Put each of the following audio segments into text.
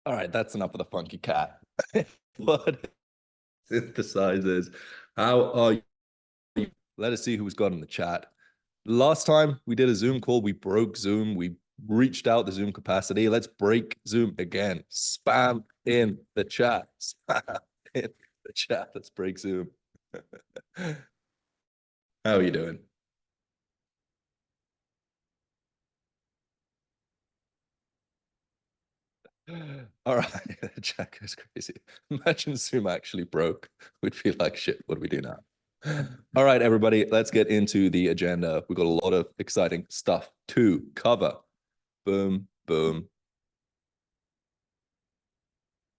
All right, that's enough of the funky cat. What synthesizers? How are you? Let us see who's got in the chat. Last time we did a Zoom call, we broke Zoom. We reached out the Zoom capacity. Let's break Zoom again. Spam in the chat. Spam in the chat. Let's break Zoom. How are you doing? All right, the chat goes crazy. Imagine Zoom actually broke. We'd feel like shit. What do we do now? All right, everybody, let's get into the agenda. We've got a lot of exciting stuff to cover. Boom, boom.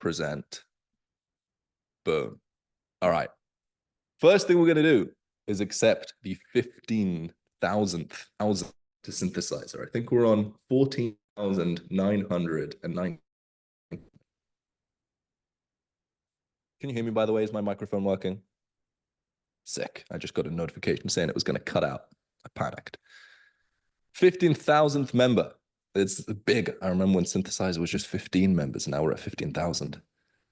Present. Boom. All right. First thing we're going to do is accept the 15,000th to synthesizer. I think we're on 14,909. Can you hear me, by the way? Is my microphone working? Sick. I just got a notification saying it was going to cut out. I panicked. 15,000th member. It's big. I remember when Synthesizer was just 15 members, and now we're at 15,000.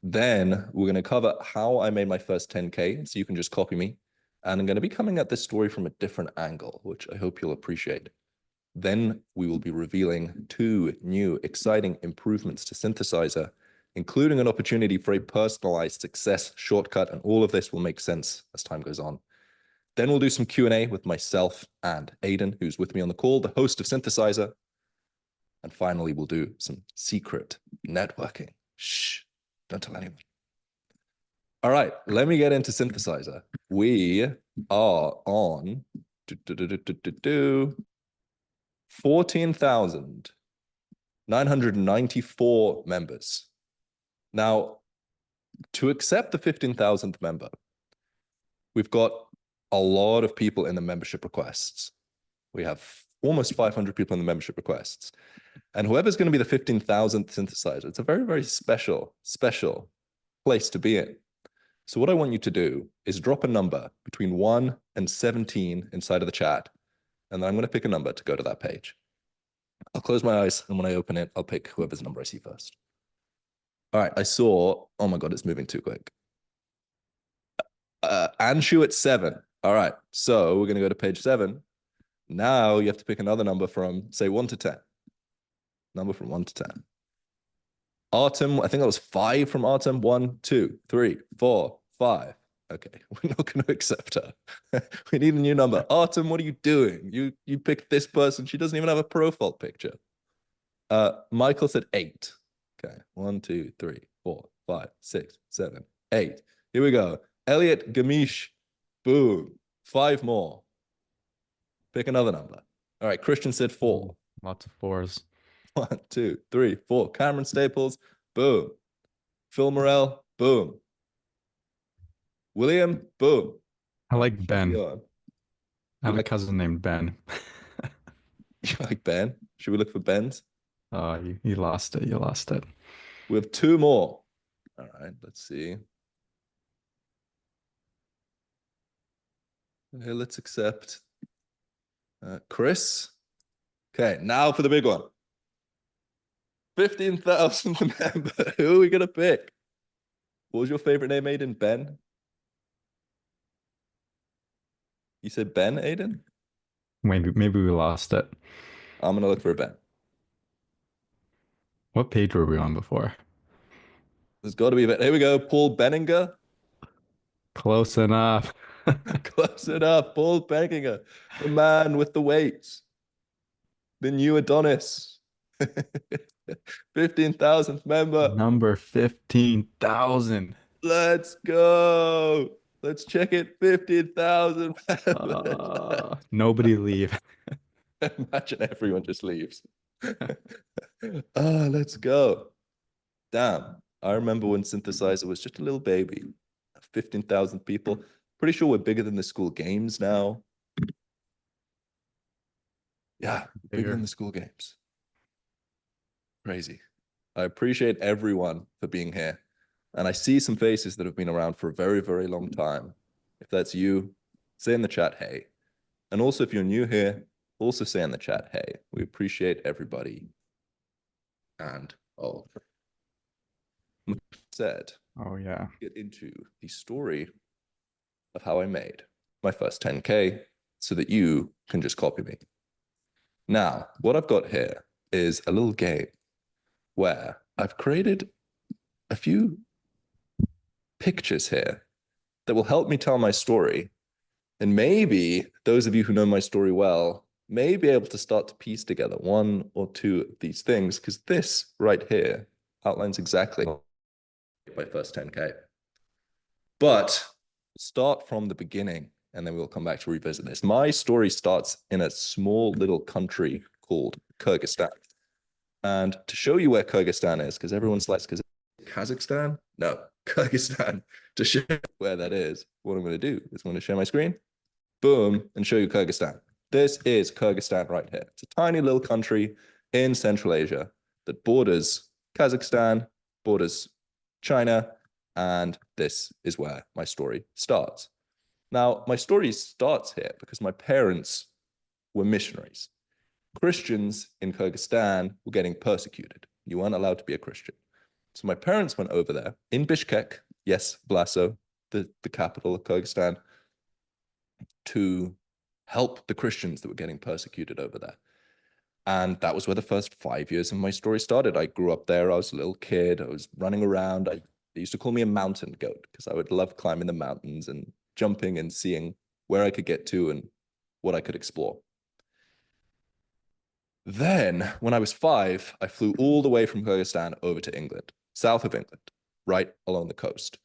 Then we're going to cover how I made my first 10K, so you can just copy me. And I'm going to be coming at this story from a different angle, which I hope you'll appreciate. Then we will be revealing 2 new exciting improvements to Synthesizer, including an opportunity for a personalized success shortcut, and all of this will make sense as time goes on. Then we'll do some Q&A with myself and Aidan, who's with me on the call, the host of Synthesizer. And finally, we'll do some secret networking. Shh, don't tell anyone. All right, let me get into Synthesizer. We are on 14,994 members. Now, to accept the 15,000th member, we've got a lot of people in the membership requests. We have almost 500 people in the membership requests. And whoever's going to be the 15,000th synthesizer, it's a very, very special place to be in. So what I want you to do is drop a number between 1 and 17 inside of the chat. And then I'm going to pick a number to go to that page. I'll close my eyes, and when I open it, I'll pick whoever's number I see first. All right, I saw, oh my God, it's moving too quick. Anshu at 7. All right, so we're going to go to page 7. Now you have to pick another number from, say, 1 to 10. Number from 1 to 10. Artem, I think that was 5 from Artem. 1, 2, 3, 4, 5. Okay, we're not going to accept her. We need a new number. Artem, what are you doing? You picked this person. She doesn't even have a profile picture. Michael said 8. Okay, 1, 2, 3, 4, 5, 6, 7, 8. Here we go. Elliot Gamish. Boom. 5 more. Pick another number. All right, Christian said 4. Lots of 4s. 1, 2, 3, 4. Cameron Staples. Boom. Phil Morell. Boom. William. Boom. I like Ben. I have a like cousin named Ben. You like Ben? Should we look for Ben's? Oh, you lost it. You lost it. We have 2 more. All right, let's see. Okay, let's accept Chris. Okay, now for the big one. 15,000th member. Who are we going to pick? What was your favorite name, Aiden? Ben? You said Ben, Aiden? Maybe we lost it. I'm going to look for a Ben. What page were we on before? There's got to be a Ben. Here we go. Paul Benninger. Close enough. Close enough. Paul Benninger. The man with the weights. The new Adonis. 15,000th member. Number 15,000. Let's go. Let's check it. 15,000 Nobody leave. Imagine everyone just leaves. Let's go. Damn. I remember when Synthesizer was just a little baby. 15,000 people. Pretty sure we're bigger than the school games now. Yeah, bigger than the school games. Crazy. I appreciate everyone for being here. And I see some faces that have been around for a very, very long time. If that's you, say in the chat, hey. And also, if you're new here, also say in the chat, hey. We appreciate everybody and all. Said, Oh yeah. get into the story of how I made my first 10K so that you can just copy me. Now, what I've got here is a little game where I've created a few pictures here that will help me tell my story. And maybe those of you who know my story well may be able to start to piece together one or two of these things, because this right here outlines exactly my first 10K. But start from the beginning, and then we'll come back to revisit this. My story starts in a small little country called Kyrgyzstan. And to show you where Kyrgyzstan is, because everyone's like, because Kazakhstan? No, Kyrgyzstan. To show you where that is, what I'm going to do is I'm going to share my screen, boom, and show you Kyrgyzstan. This is Kyrgyzstan right here. It's a tiny little country in Central Asia that borders Kazakhstan, borders China, and this is where my story starts. Now, my story starts here because my parents were missionaries. Christians in Kyrgyzstan were getting persecuted. You weren't allowed to be a Christian. So my parents went over there in Bishkek, yes, Blaso, the capital of Kyrgyzstan, to help the Christians that were getting persecuted over there. And that was where the first 5 years of my story started. I grew up there. I was a little kid. I was running around. They used to call me a mountain goat because I would love climbing the mountains and jumping and seeing where I could get to and what I could explore. Then, when I was 5, I flew all the way from Kyrgyzstan over to England, south of England, right along the coast.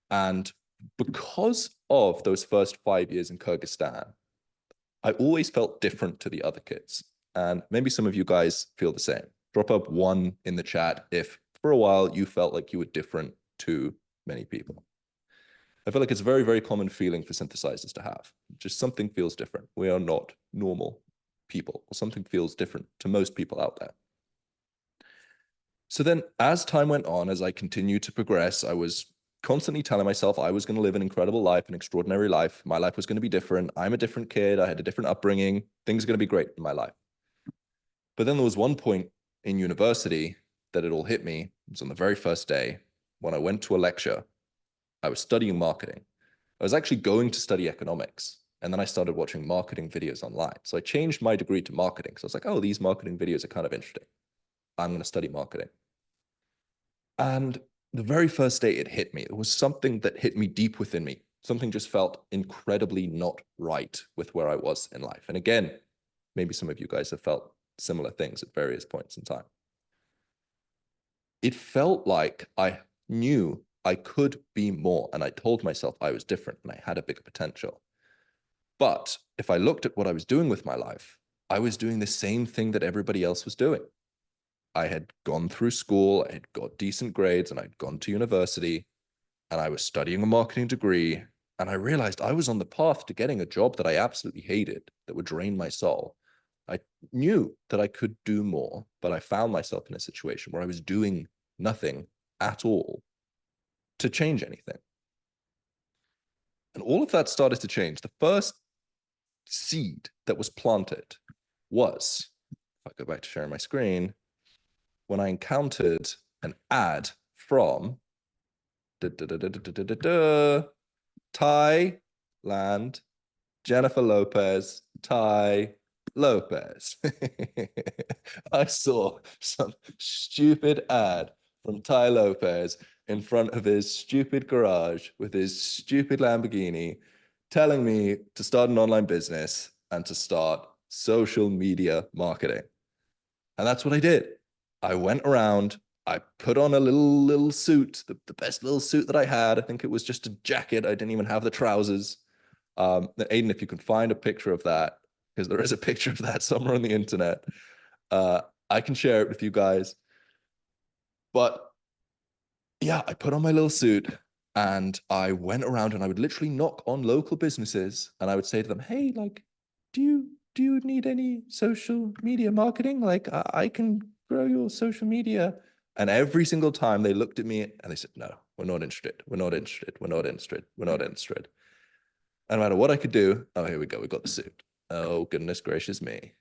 And because of those first 5 years in Kyrgyzstan, I always felt different to the other kids. And maybe some of you guys feel the same. Drop up 1 in the chat if for a while you felt like you were different to many people. I feel like it's a very, very common feeling for synthesizers to have. Just something feels different. We are not normal people, or something feels different to most people out there. So then as time went on, as I continued to progress, I was constantly telling myself I was going to live an incredible life, an extraordinary life. My life was going to be different. I'm a different kid. I had a different upbringing. Things are going to be great in my life. But then there was one point in university that it all hit me. It was on the very first day when I went to a lecture. I was studying marketing. I was actually going to study economics. And then I started watching marketing videos online. So I changed my degree to marketing. So I was like, oh, these marketing videos are kind of interesting. I'm going to study marketing. And the very first day it hit me, it was something that hit me deep within me. Something just felt incredibly not right with where I was in life. And again, maybe some of you guys have felt similar things at various points in time. It felt like I knew I could be more, and I told myself I was different and I had a bigger potential. But if I looked at what I was doing with my life, I was doing the same thing that everybody else was doing. I had gone through school, I had got decent grades, and I'd gone to university, and I was studying a marketing degree, and I realized I was on the path to getting a job that I absolutely hated, that would drain my soul. I knew that I could do more, but I found myself in a situation where I was doing nothing at all to change anything. And all of that started to change. The first seed that was planted was, if I go back to sharing my screen, when I encountered an ad from Thailand, Jennifer Lopez, Ty Lopez. I saw some stupid ad from Ty Lopez in front of his stupid garage with his stupid Lamborghini telling me to start an online business and to start social media marketing. And that's what I did. I went around, I put on a little suit, the best little suit that I had. I think it was just a jacket. I didn't even have the trousers. Aiden, if you can find a picture of that, because there is a picture of that somewhere on the internet, I can share it with you guys. But yeah, I put on my little suit and I went around and I would literally knock on local businesses and I would say to them, hey, like, do you need any social media marketing? Like, I can grow your social media. And every single time they looked at me and they said, no, we're not interested. We're not interested. We're not interested. We're not interested. And no matter what I could do, oh, here we go. We got the suit. Oh, goodness gracious me.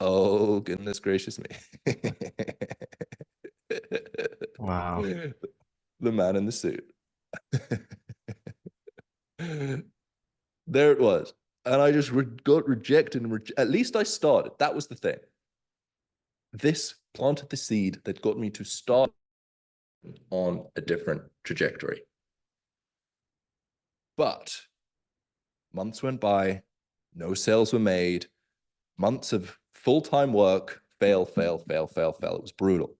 Oh, goodness gracious me. Wow. The man in the suit. There it was. And I just got rejected. At least I started. That was the thing. This planted the seed that got me to start on a different trajectory. But months went by, no sales were made, months of full-time work, fail, fail, fail, fail, fail. It was brutal.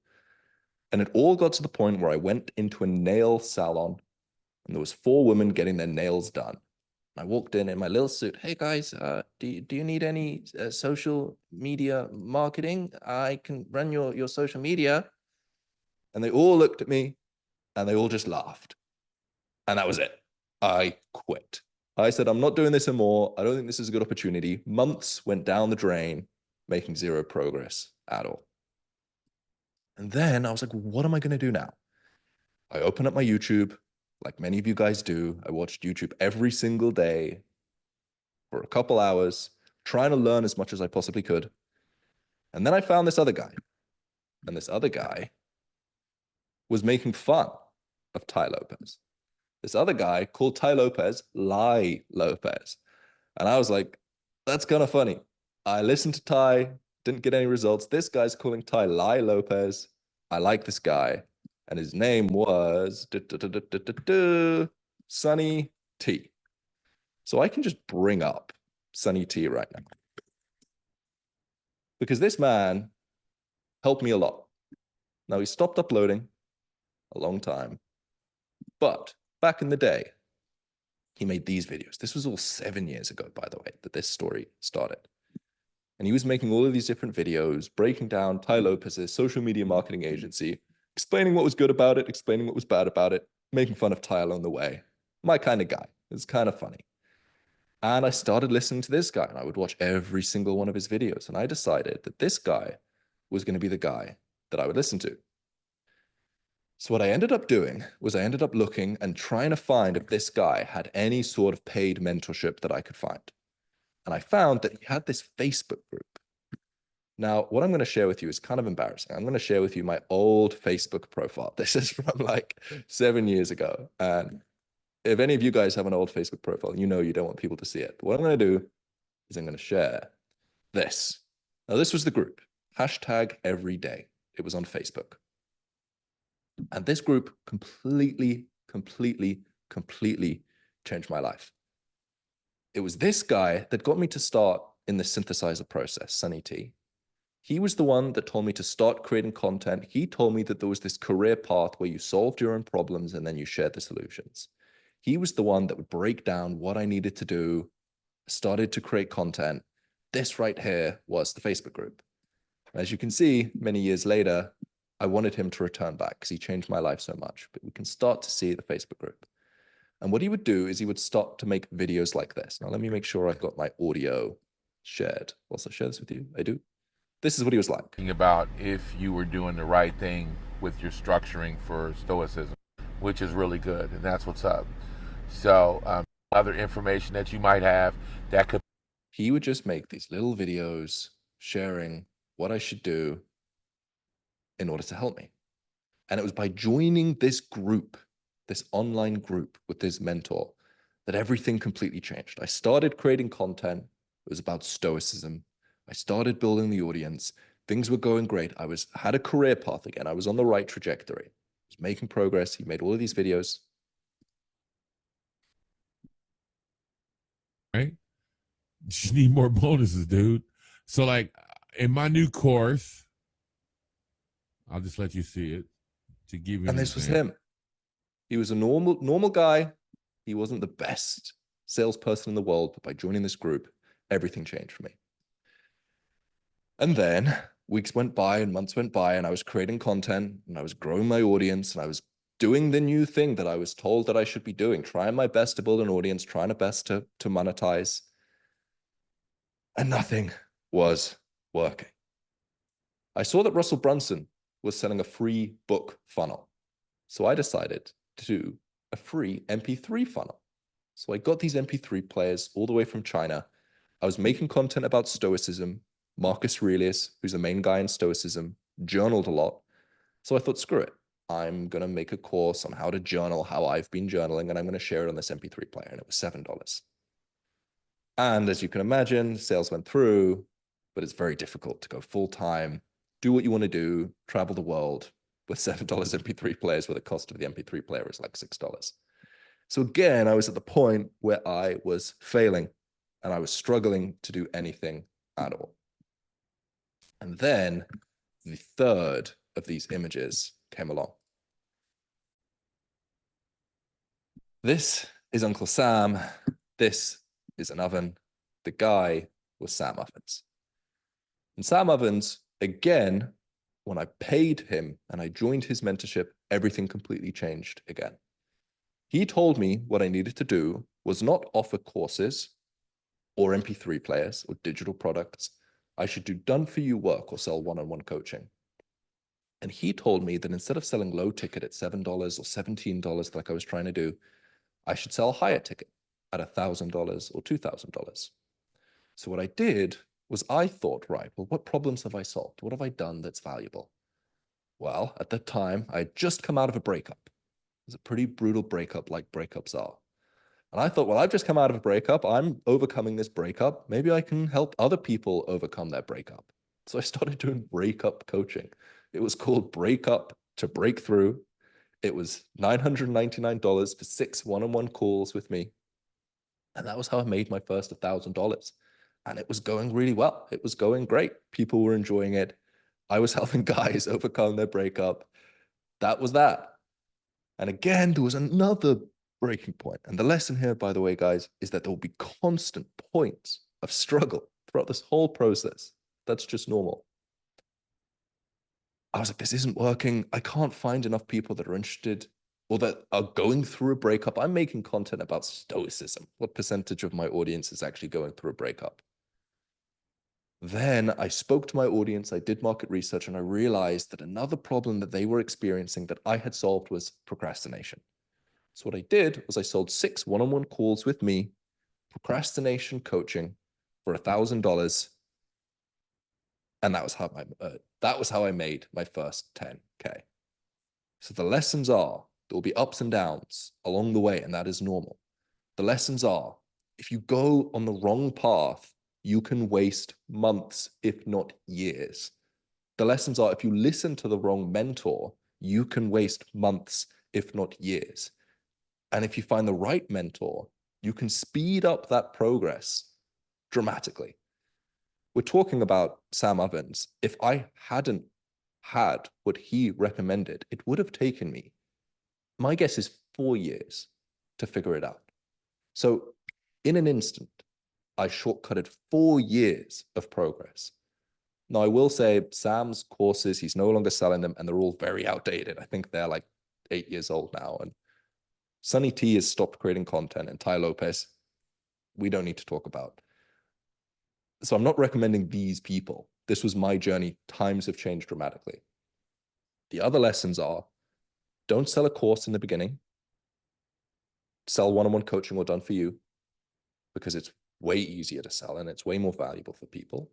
And it all got to the point where I went into a nail salon and there was 4 women getting their nails done. I walked in my little suit. Hey guys, do you need any social media marketing? I can run your social media. And they all looked at me and they all just laughed. And that was it. I quit. I said, I'm not doing this anymore. I don't think this is a good opportunity. Months went down the drain, making 0 progress at all. And then I was like, what am I going to do now? I opened up my YouTube, like many of you guys do. I watched YouTube every single day for a couple hours, trying to learn as much as I possibly could. And then I found this other guy. And this other guy was making fun of Tai Lopez. This other guy called Tai Lopez Lie Lopez. And I was like, that's kind of funny. I listened to Tai, didn't get any results. This guy's calling Tai Lie Lopez. I like this guy. And his name was Sunny T. So I can just bring up Sunny T right now. Because this man helped me a lot. Now he stopped uploading a long time. But back in the day, he made these videos. This was all 7 years ago, by the way, that this story started. And he was making all of these different videos, breaking down Tai Lopez's social media marketing agency, explaining what was good about it, explaining what was bad about it, making fun of Tai along the way. My kind of guy. It's kind of funny. And I started listening to this guy, and I would watch every single one of his videos. And I decided that this guy was going to be the guy that I would listen to. So what I ended up doing was I ended up looking and trying to find if this guy had any sort of paid mentorship that I could find. And I found that he had this Facebook group. Now, what I'm going to share with you is kind of embarrassing. I'm going to share with you my old Facebook profile. This is from like 7 years ago. And if any of you guys have an old Facebook profile, you know you don't want people to see it. But what I'm going to do is I'm going to share this. Now, this was the group. #everyday. It was on Facebook. And this group completely changed my life. It was this guy that got me to start in the synthesizer process, Sunny T. He was the one that told me to start creating content. He told me that there was this career path where you solved your own problems and then you shared the solutions. He was the one that would break down what I needed to do, started to create content. This right here was the Facebook group. As you can see, many years later, I wanted him to return back because he changed my life so much. But we can start to see the Facebook group. And what he would do is he would start to make videos like this. Now, let me make sure I've got my audio shared. Also share this with you. I do. This is what he was like. About if you were doing the right thing with your structuring for Stoicism, which is really good. And that's what's up. So other information that you might have that could. He would just make these little videos sharing what I should do in order to help me. And it was by joining this group, this online group with this mentor, that everything completely changed. I started creating content. It was about Stoicism. I started building the audience. Things were going great. I had a career path again. I was on the right trajectory. I was making progress. He made all of these videos. Right? You just need more bonuses, dude. So like in my new course, I'll just let you see it to give you. And this was him. He was a normal guy. He wasn't the best salesperson in the world, but by joining this group, everything changed for me. And then weeks went by and months went by, and I was creating content and I was growing my audience and I was doing the new thing that I was told that I should be doing, trying my best to build an audience, trying my best to monetize. And nothing was working. I saw that Russell Brunson was selling a free book funnel. So I decided to do a free MP3 funnel. So I got these MP3 players all the way from China. I was making content about Stoicism. Marcus Aurelius, who's the main guy in Stoicism, journaled a lot. So I thought, screw it. I'm going to make a course on how to journal, how I've been journaling, and I'm going to share it on this MP3 player. And it was $7. And as you can imagine, sales went through, but it's very difficult to go full time, do what you want to do, travel the world with $7 MP3 players where the cost of the MP3 player is like $6. So again, I was at the point where I was failing and I was struggling to do anything at all. And then the third of these images came along. This is Uncle Sam. This is an oven. The guy was Sam Ovens. And Sam Ovens, again, when I paid him and I joined his mentorship, everything completely changed again. He told me what I needed to do was not offer courses or MP3 players or digital products. I should do done-for-you work or sell one-on-one coaching. And he told me that instead of selling low ticket at $7 or $17 like I was trying to do, I should sell higher ticket at $1,000 or $2,000. So what I did was I thought, right, well, what problems have I solved? What have I done that's valuable? Well, at that time, I had just come out of a breakup. It was a pretty brutal breakup like breakups are. And I thought, well, I've just come out of a breakup. I'm overcoming this breakup. Maybe I can help other people overcome their breakup. So I started doing breakup coaching. It was called Breakup to Breakthrough. It was $999 for 6 one-on-one calls with me. And that was how I made my first $1,000. And it was going really well. It was going great. People were enjoying it. I was helping guys overcome their breakup. That was that. And again, there was another breaking point. And the lesson here, by the way, guys, is that there will be constant points of struggle throughout this whole process. That's just normal. I was like, this isn't working. I can't find enough people that are interested or that are going through a breakup. I'm making content about stoicism. What percentage of my audience is actually going through a breakup? Then I spoke to my audience, I did market research, and I realized that another problem that they were experiencing that I had solved was procrastination. So what I did was I sold 6 one-on-one calls with me, procrastination coaching for $1,000. And that was how I made my first 10K. So the lessons are, there will be ups and downs along the way, and that is normal. The lessons are, if you go on the wrong path, you can waste months, if not years. The lessons are, if you listen to the wrong mentor, you can waste months, if not years. And if you find the right mentor, you can speed up that progress dramatically. We're talking about Sam Ovens. If I hadn't had what he recommended, it would have taken me, my guess is 4 years to figure it out. So in an instant, I shortcutted 4 years of progress. Now, I will say Sam's courses, he's no longer selling them, and they're all very outdated. I think they're like 8 years old now. And Sonny T has stopped creating content, and Tai Lopez, we don't need to talk about. So I'm not recommending these people. This was my journey. Times have changed dramatically. The other lessons are, don't sell a course in the beginning. Sell one-on-one coaching or done for you, because it's way easier to sell and it's way more valuable for people.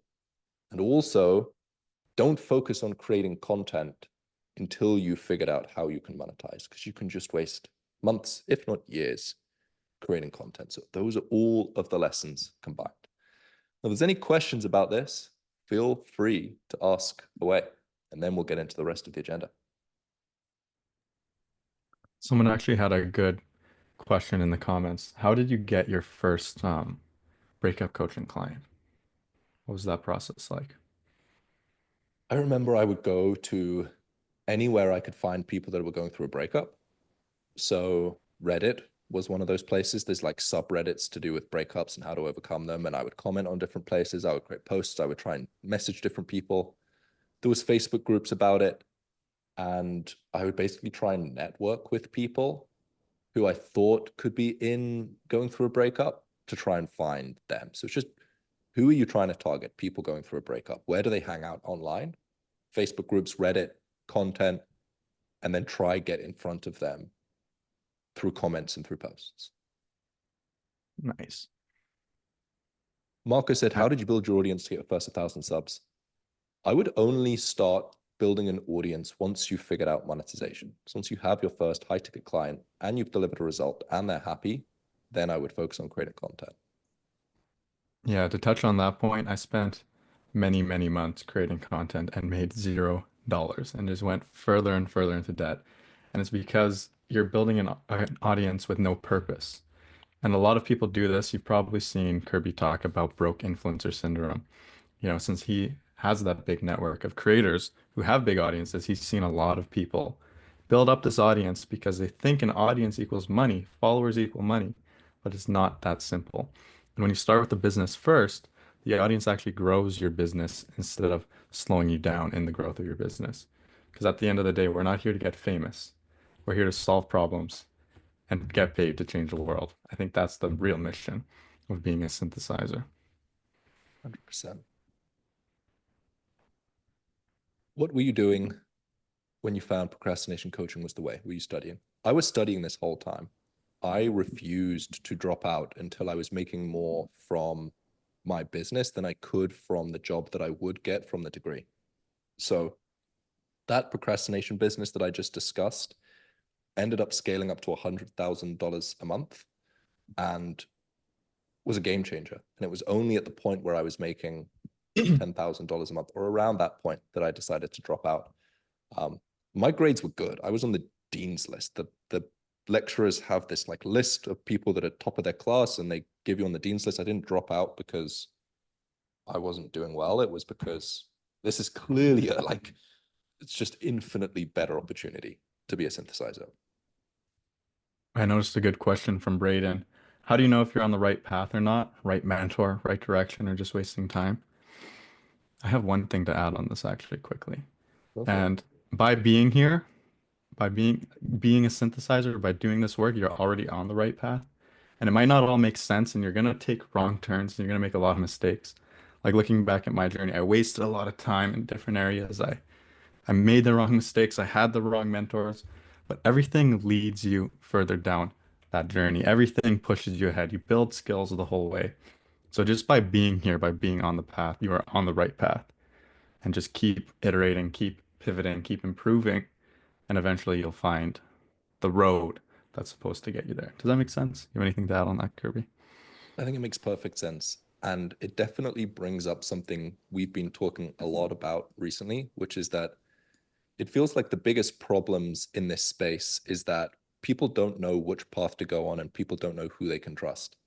And also, don't focus on creating content until you've figured out how you can monetize, because you can just waste months, if not years, creating content. So those are all of the lessons combined. Now, if there's any questions about this, feel free to ask away, and then we'll get into the rest of the agenda. Someone actually had a good question in the comments. How did you get your first breakup coaching client? What was that process like? I remember I would go to anywhere I could find people that were going through a breakup. So Reddit was one of those places. There's like subreddits to do with breakups and how to overcome them. And I would comment on different places. I would create posts. I would try and message different people. There was Facebook groups about it. And I would basically try and network with people who I thought could be going through a breakup to try and find them. So it's just, who are you trying to target? People going through a breakup. Where do they hang out online? Facebook groups, Reddit, content, and then try get in front of them through comments and through posts. Nice. Marco said, how did you build your audience to get your first 1,000 subs? I would only start building an audience once you've figured out monetization. So once you have your first high ticket client and you've delivered a result and they're happy, then I would focus on creating content. Yeah, to touch on that point, I spent many, many months creating content and made $0 and just went further and further into debt. And it's because you're building an audience with no purpose. And a lot of people do this. You've probably seen Kirby talk about broke influencer syndrome. Since he has that big network of creators who have big audiences, he's seen a lot of people build up this audience because they think an audience equals money, followers equal money, but it's not that simple. And when you start with the business first, the audience actually grows your business instead of slowing you down in the growth of your business. Because at the end of the day, we're not here to get famous. We're here to solve problems and get paid to change the world. I think that's the real mission of being a synthesizer. 100%. What were you doing when you found procrastination coaching was the way? Were you studying? I was studying this whole time. I refused to drop out until I was making more from my business than I could from the job that I would get from the degree. So that procrastination business that I just discussed ended up scaling up to $100,000 a month and was a game changer. And it was only at the point where I was making $10,000 a month or around that point that I decided to drop out. My grades were good. I was on the dean's list. The lecturers have this like list of people that are top of their class and they give you on the dean's list. I didn't drop out because I wasn't doing well. It was because this is clearly it's just infinitely better opportunity to be a synthesizer. I noticed a good question from Braden. How do you know if you're on the right path or not? Right mentor, right direction, or just wasting time? I have one thing to add on this actually quickly. Okay. And by being here, by being a synthesizer, by doing this work, you're already on the right path. And it might not all make sense, and you're gonna take wrong turns, and you're gonna make a lot of mistakes. Like looking back at my journey, I wasted a lot of time in different areas. I made the wrong mistakes. I had the wrong mentors, but everything leads you further down that journey. Everything pushes you ahead. You build skills the whole way. So just by being here, by being on the path, you are on the right path. And just keep iterating, keep pivoting, keep improving, and eventually you'll find the road that's supposed to get you there. Does that make sense? You have anything to add on that, Kirby? I think it makes perfect sense. And it definitely brings up something we've been talking a lot about recently, which is that it feels like the biggest problems in this space is that people don't know which path to go on and people don't know who they can trust.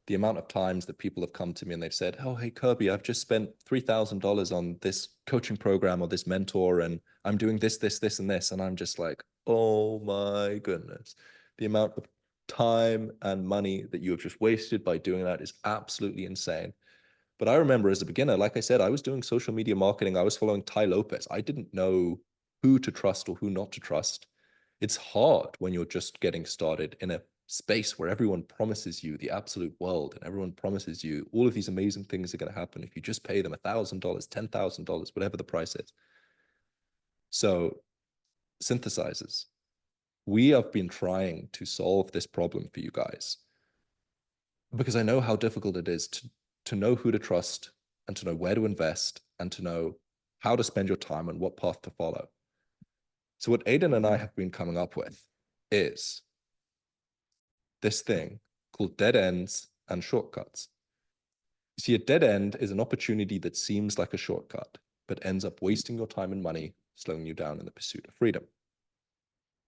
The amount of times that people have come to me and they've said, oh, hey, Kirby, I've just spent $3,000 on this coaching program or this mentor, and I'm doing this, this, this, and this. And I'm just like, oh my goodness. The amount of time and money that you have just wasted by doing that is absolutely insane. But I remember as a beginner, like I said, I was doing social media marketing. I was following Tai Lopez. I didn't know who to trust or who not to trust. It's hard when you're just getting started in a space where everyone promises you the absolute world and everyone promises you all of these amazing things are going to happen if you just pay them $1,000, $10,000, whatever the price is. So synthesizers, we have been trying to solve this problem for you guys because I know how difficult it is to know who to trust and to know where to invest and to know how to spend your time and what path to follow. So what Aidan and I have been coming up with is this thing called dead ends and shortcuts. You see, a dead end is an opportunity that seems like a shortcut, but ends up wasting your time and money, slowing you down in the pursuit of freedom.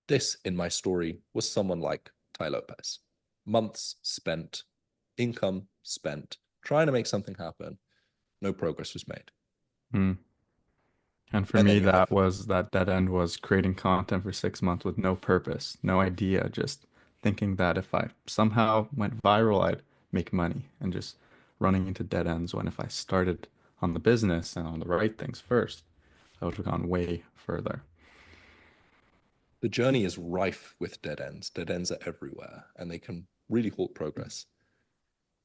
This, in my story, was someone like Tai Lopez. Months spent, income spent, trying to make something happen. No progress was made. And for And then me, you have- that dead end was creating content for 6 months with no purpose, no idea, just thinking that if I somehow went viral, I'd make money and just running into dead ends when if I started on the business and on the right things first, I would have gone way further. The journey is rife with dead ends. Dead ends are everywhere and they can really halt progress.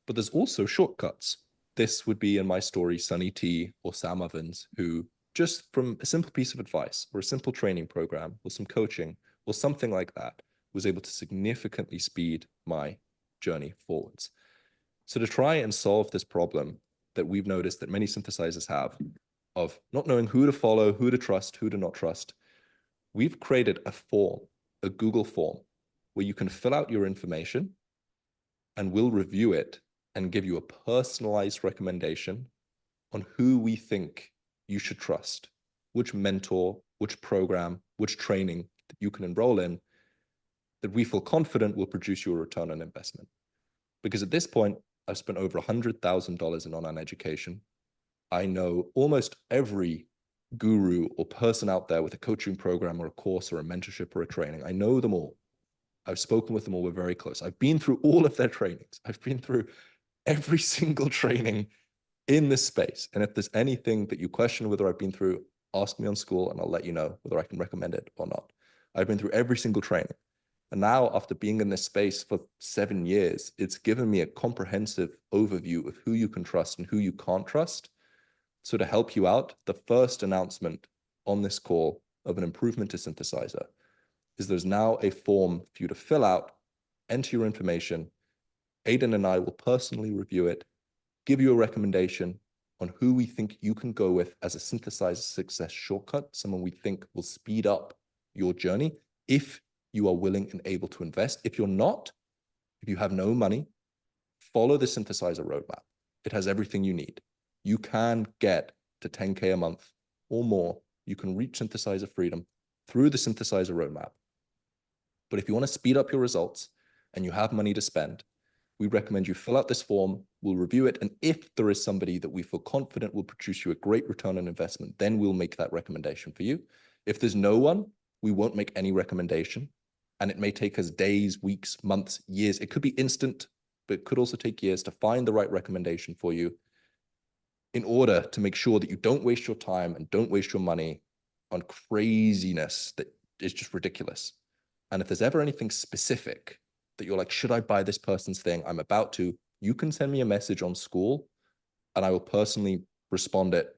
But there's also shortcuts. This would be in my story, Sunny T or Sam Ovens, who just from a simple piece of advice or a simple training program or some coaching or something like that was able to significantly speed my journey forwards. So to try and solve this problem that we've noticed that many synthesizers have, of not knowing who to follow, who to trust, who to not trust, we've created a form, a Google form, where you can fill out your information and we'll review it and give you a personalized recommendation on who we think you should trust, which mentor, which program, which training that you can enroll in that we feel confident will produce you a return on investment. Because at this point, I've spent over $100,000 in online education. I know almost every guru or person out there with a coaching program or a course or a mentorship or a training. I know them all. I've spoken with them all. We're very close. I've been through all of their trainings. I've been through every single training in this space. And if there's anything that you question whether I've been through, ask me on School and I'll let you know whether I can recommend it or not. I've been through every single training. And now, after being in this space for 7 years, it's given me a comprehensive overview of who you can trust and who you can't trust. So to help you out, the first announcement on this call of an improvement to Synthesizer is there's now a form for you to fill out, enter your information. Aidan and I will personally review it, give you a recommendation on who we think you can go with as a Synthesizer success shortcut, someone we think will speed up your journey if you are willing and able to invest. If you're not, if you have no money, follow the Synthesizer roadmap. It has everything you need. You can get to 10K a month or more. You can reach Synthesizer freedom through the Synthesizer roadmap. But if you want to speed up your results and you have money to spend, we recommend you fill out this form, we'll review it, and if there is somebody that we feel confident will produce you a great return on investment, then we'll make that recommendation for you. If there's no one, we won't make any recommendation, and it may take us days, weeks, months, years. It could be instant, but it could also take years to find the right recommendation for you in order to make sure that you don't waste your time and don't waste your money on craziness that is just ridiculous. And if there's ever anything specific that you're like, should I buy this person's thing? I'm about to, you can send me a message on School and I will personally respond it.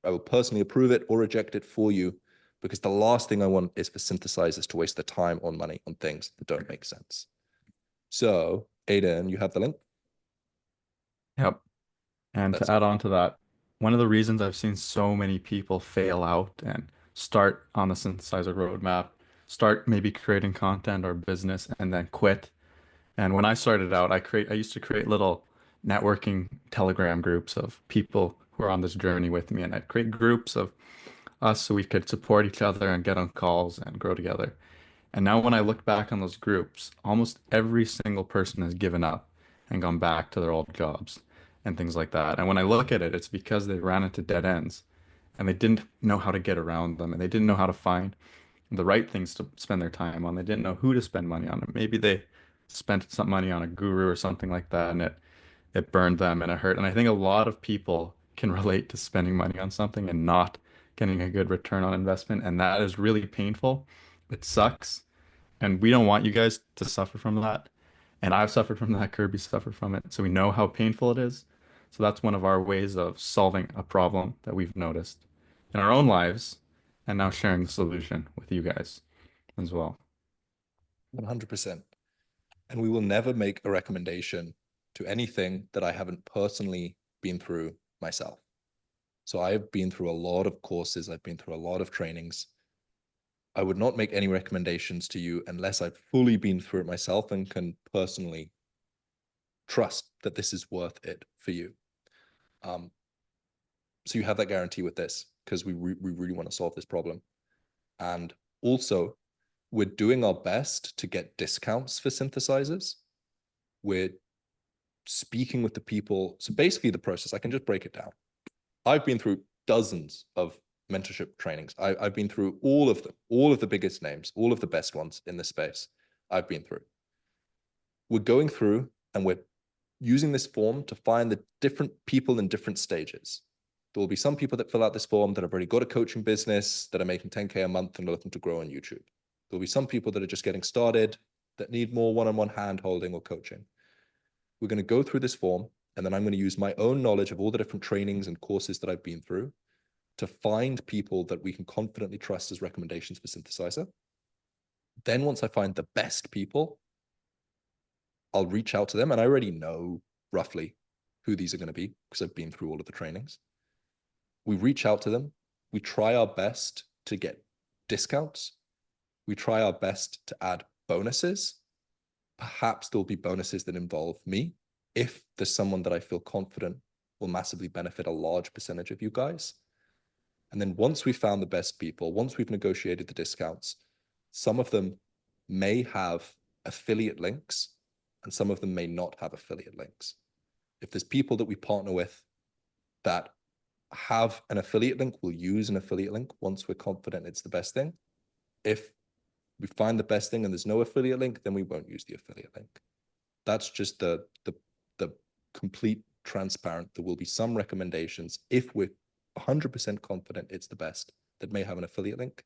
I will personally approve it or reject it for you, because the last thing I want is for synthesizers to waste their time or money on things that don't make sense. So, Aidan, you have the link? Yep. And That's to add on to that, one of the reasons I've seen so many people fail out and start on the synthesizer roadmap, start maybe creating content or business and then quit. And when I started out, I used to create little networking Telegram groups of people who are on this journey with me, and I'd create groups of us so we could support each other and get on calls and grow together. And now when I look back on those groups, almost every single person has given up and gone back to their old jobs and things like that. And when I look at it, it's because they ran into dead ends and they didn't know how to get around them, and they didn't know how to find the right things to spend their time on. They didn't know who to spend money on. Maybe they spent some money on a guru or something like that, and it burned them and it hurt. And I think a lot of people can relate to spending money on something and not getting a good return on investment, and that is really painful. It sucks, and we don't want you guys to suffer from that. And I've suffered from that. Kirby suffered from it, so we know how painful it is. So that's one of our ways of solving a problem that we've noticed in our own lives, and now sharing the solution with you guys as well. 100%. And we will never make a recommendation to anything that I haven't personally been through myself. So I've been through a lot of courses. I've been through a lot of trainings. I would not make any recommendations to you unless I've fully been through it myself and can personally trust that this is worth it for you. So you have that guarantee with this, because we really want to solve this problem. And also, we're doing our best to get discounts for synthesizers. We're speaking with the people. So basically the process, I can just break it down. I've been through dozens of mentorship trainings. I've been through all of them, all of the biggest names, all of the best ones in this space I've been through. We're going through and we're using this form to find the different people in different stages. There will be some people that fill out this form that have already got a coaching business, that are making 10K a month and are looking to grow on YouTube. There'll be some people that are just getting started, that need more one-on-one hand-holding or coaching. We're going to go through this form, and then I'm going to use my own knowledge of all the different trainings and courses that I've been through to find people that we can confidently trust as recommendations for Synthesizer. Then once I find the best people, I'll reach out to them, and I already know roughly who these are going to be because I've been through all of the trainings. we reach out to them. We try our best to get discounts. We try our best to add bonuses. Perhaps there'll be bonuses that involve me if there's someone that I feel confident will massively benefit a large percentage of you guys. And then once we've found the best people, once we've negotiated the discounts, some of them may have affiliate links and some of them may not have affiliate links. If there's people that we partner with that have an affiliate link, we'll use an affiliate link once we're confident it's the best thing. If we find the best thing and there's no affiliate link, then we won't use the affiliate link. That's just the complete transparent. There will be some recommendations if we're 100% confident it's the best that may have an affiliate link,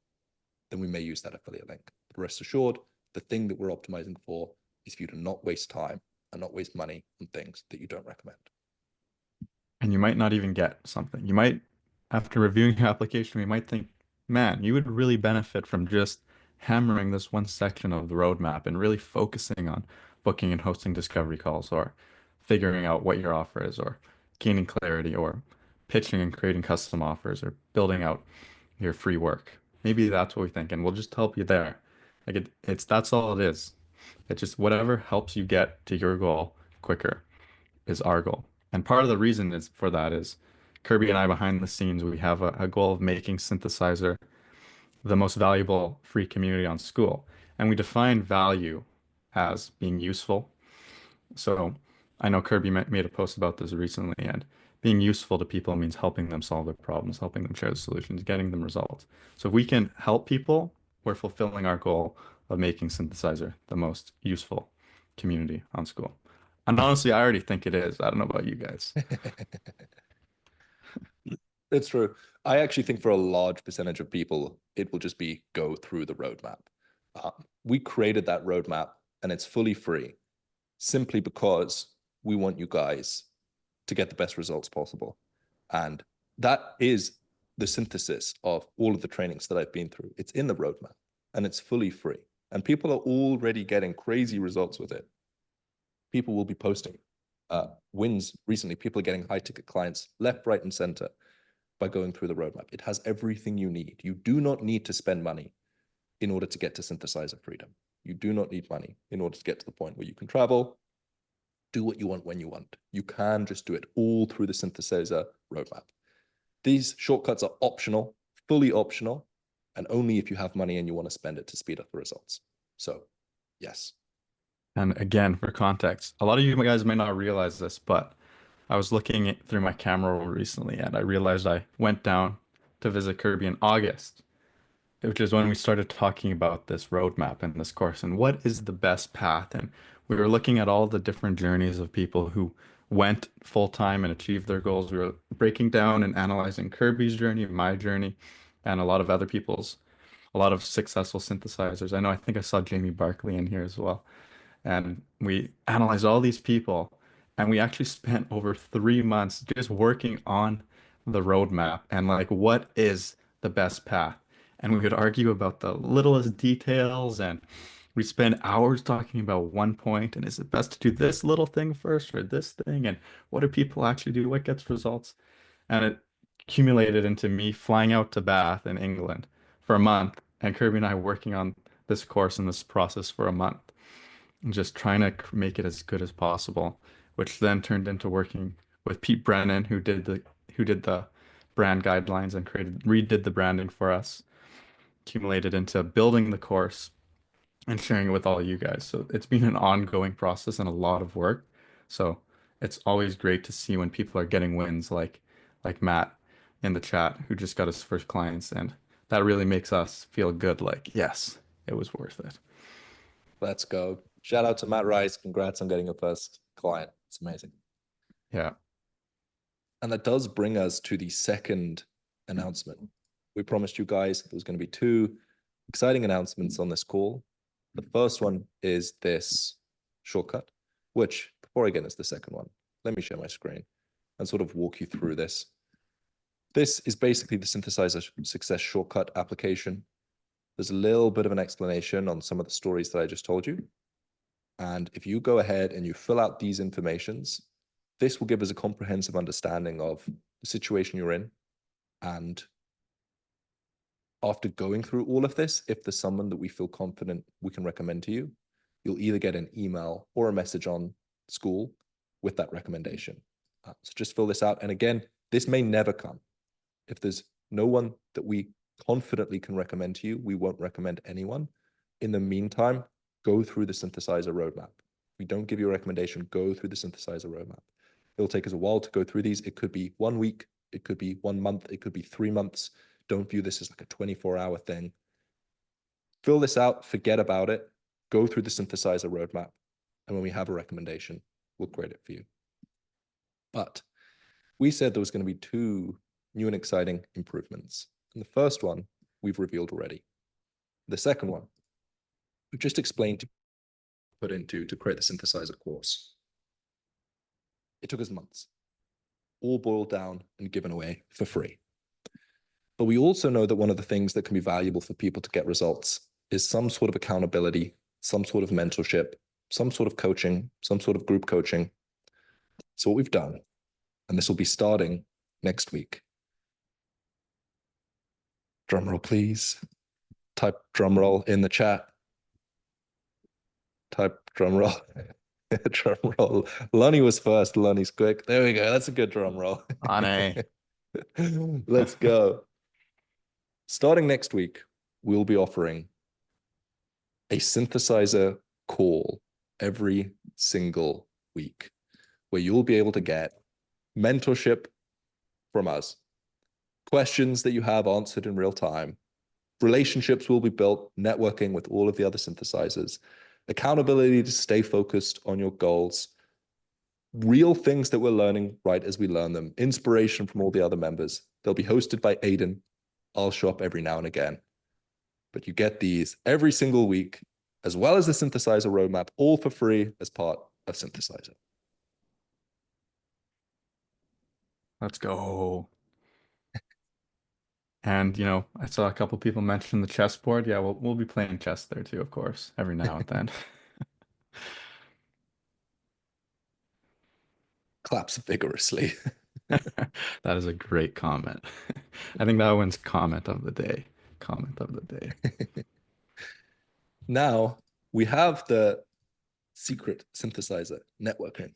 then we may use that affiliate link. But rest assured, the thing that we're optimizing for is for you to not waste time and not waste money on things that you don't recommend. And you might not even get something. You might, after reviewing your application, you might think, man, you would really benefit from just hammering this one section of the roadmap and really focusing on booking and hosting discovery calls, or figuring out what your offer is, or gaining clarity, or pitching and creating custom offers, or building out your free work. Maybe that's what we think, and we'll just help you there. Like that's all it is. It's just whatever helps you get to your goal quicker is our goal. And part of the reason is for that is Kirby and I behind the scenes, we have a goal of making Synthesizer the most valuable free community on Skool. And we define value as being useful. So I know Kirby made a post about this recently, and being useful to people means helping them solve their problems, helping them share the solutions, getting them results. So if we can help people, we're fulfilling our goal of making Synthesizer the most useful community on Skool. And honestly, I already think it is. I don't know about you guys. It's true. I actually think for a large percentage of people, it will just be go through the roadmap. We created that roadmap and it's fully free simply because we want you guys to get the best results possible. And that is the synthesis of all of the trainings that I've been through. It's in the roadmap and it's fully free. And people are already getting crazy results with it. People will be posting wins recently. People are getting high ticket clients left, right, and center by going through the roadmap. It has everything you need. You do not need to spend money in order to get to Synthesizer freedom. You do not need money in order to get to the point where you can travel, do what you want when you want. You can just do it all through the Synthesizer roadmap. These shortcuts are optional, fully optional, and only if you have money and you want to spend it to speed up the results. So, yes. And again, for context, a lot of you guys may not realize this, but I was looking through my camera roll recently and I realized I went down to visit Kirby in August, which is when we started talking about this roadmap and this course and what is the best path. And we were looking at all the different journeys of people who went full time and achieved their goals. We were breaking down and analyzing Kirby's journey, my journey, and a lot of other people's, a lot of successful synthesizers. I think I saw Jamie Barkley in here as well. And we analyzed all these people, and we actually spent over 3 months just working on the roadmap and like what is the best path. And we would argue about the littlest details, and we spend hours talking about one point, and is it best to do this little thing first or this thing, and what do people actually do, what gets results? And it accumulated into me flying out to Bath in England for a month, and Kirby and I working on this course and this process for a month, and just trying to make it as good as possible, which then turned into working with Pete Brennan, who did the brand guidelines and redid the branding for us, accumulated into building the course and sharing it with all you guys. So it's been an ongoing process and a lot of work. So it's always great to see when people are getting wins like Matt in the chat, who just got his first clients, and that really makes us feel good, like, yes, it was worth it. Let's go. Shout out to Matt Rice. Congrats on getting your first client. It's amazing. Yeah. And that does bring us to the second announcement. We promised you guys there was going to be 2 exciting announcements on this call. The first one is this shortcut, which before I get into the second one, let me share my screen and sort of walk you through this. This is basically the Synthesizer Success Shortcut application. There's a little bit of an explanation on some of the stories that I just told you. And if you go ahead and you fill out these informations, this will give us a comprehensive understanding of the situation you're in, And after going through all of this, if there's someone that we feel confident we can recommend to you, you'll either get an email or a message on school with that recommendation. So just fill this out. And again, this may never come. If there's no one that we confidently can recommend to you, we won't recommend anyone. In the meantime, go through the synthesizer roadmap. If we don't give you a recommendation, go through the synthesizer roadmap. It'll take us a while to go through these. It could be 1 week, it could be 1 month, it could be 3 months. Don't view this as like a 24-hour thing. Fill this out, forget about it, go through the synthesizer roadmap, and when we have a recommendation, we'll create it for you. But we said there was going to be 2 new and exciting improvements. And the first one we've revealed already. The second one, we've just explained to put into to create the synthesizer course. It took us months, all boiled down and given away for free. But we also know that one of the things that can be valuable for people to get results is some sort of accountability, some sort of mentorship, some sort of coaching, some sort of group coaching. So what we've done, and this will be starting next week. Drum roll, please. Type drum roll in the chat. Type drum roll. Drum roll. Lonnie was first. Lonnie's quick. There we go. That's a good drum roll. Lonnie. Let's go. Starting next week, we'll be offering a synthesizer call every single week where you'll be able to get mentorship from us, questions that you have answered in real time, relationships will be built, networking with all of the other synthesizers, accountability to stay focused on your goals, real things that we're learning right as we learn them, inspiration from all the other members. They'll be hosted by Aiden. I'll show up every now and again. But you get these every single week, as well as the synthesizer roadmap, all for free as part of Synthesizer. Let's go. And, you know, I saw a couple people mention the chessboard. Yeah, we'll be playing chess there too, of course, every now and then. Claps vigorously. That is a great comment. I think that wins comment of the day. Comment of the day. Now we have the secret synthesizer networking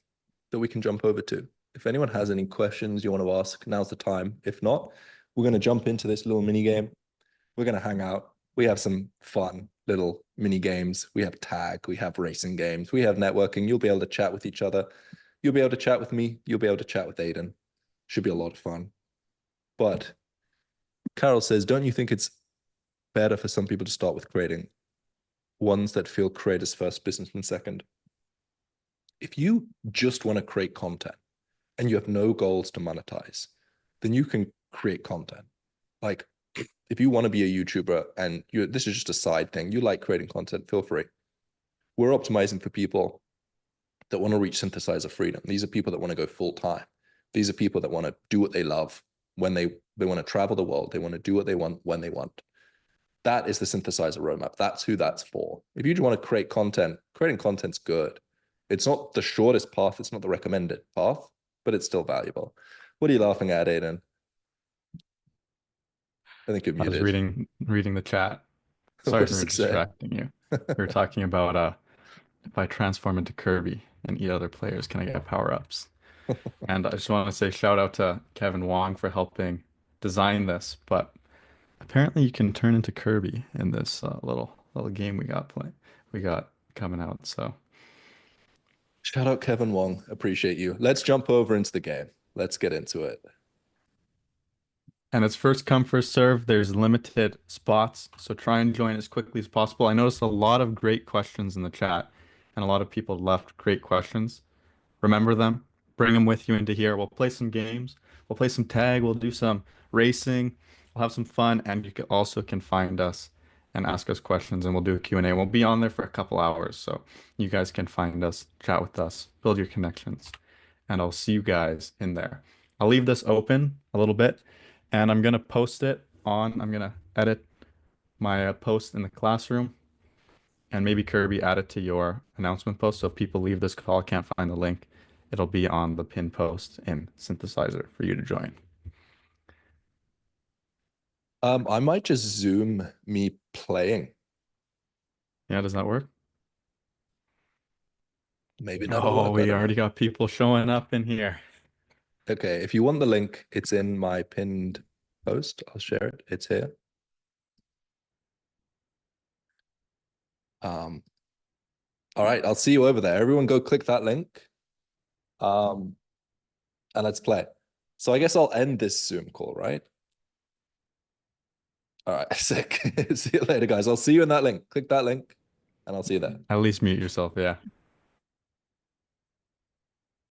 that we can jump over to. If anyone has any questions you want to ask, now's the time. If not, we're going to jump into this little mini game. We're going to hang out. We have some fun little mini games. We have tag, we have racing games, we have networking. You'll be able to chat with each other. You'll be able to chat with me. You'll be able to chat with Aiden. Should be a lot of fun. But Carol says, don't you think it's better for some people to start with creating ones that feel creators first, businessmen second? If you just want to create content and you have no goals to monetize, then you can create content. Like if you want to be a YouTuber and this is just a side thing, you like creating content, feel free. We're optimizing for people that want to reach synthesizer freedom. These are people that want to go full time. These are people that want to do what they love when they want to travel the world. They want to do what they want when they want. That is the synthesizer roadmap. That's who that's for. If you just want to create content, creating content's good. It's not the shortest path. It's not the recommended path, but it's still valuable. What are you laughing at, Aiden? I think you're I was muted. reading the chat. What Sorry does for it say? distracting you. We were talking about if I transform into Kirby and eat other players, can I get power-ups? And I just want to say shout out to Kevin Wong for helping design this. But apparently you can turn into Kirby in this little game we got coming out. So Shout out Kevin Wong. Appreciate you. Let's jump over into the game. Let's get into it. and it's first come, first serve. There's limited spots, so try and join as quickly as possible. I noticed a lot of great questions in the chat, and a lot of people left great questions. Remember them, bring them with you into here. We'll play some games, we'll play some tag, we'll do some racing, we'll have some fun, and you can find us and ask us questions, and we'll do a Q&A. We'll be on there for a couple hours, so you guys can find us, chat with us, build your connections, and I'll see you guys in there. I'll leave this open a little bit, and I'm gonna post it on. I'm gonna edit my post in the classroom, and maybe Kirby add it to your announcement post. So if people leave this call, can't find the link, it'll be on the pin post in Synthesizer for you to join. I might just Zoom me playing. Yeah, does that work? Maybe that'll Oh, work. I we don't already know. got people showing up in here. Okay, if you want the link, it's in my pinned post. I'll share it. It's here. All right, I'll see you over there. Everyone go click that link. And let's play. So I guess I'll end this Zoom call, right? All right, sick. See you later, guys. I'll see you in that link. Click that link, and I'll see you there. At least mute yourself, yeah.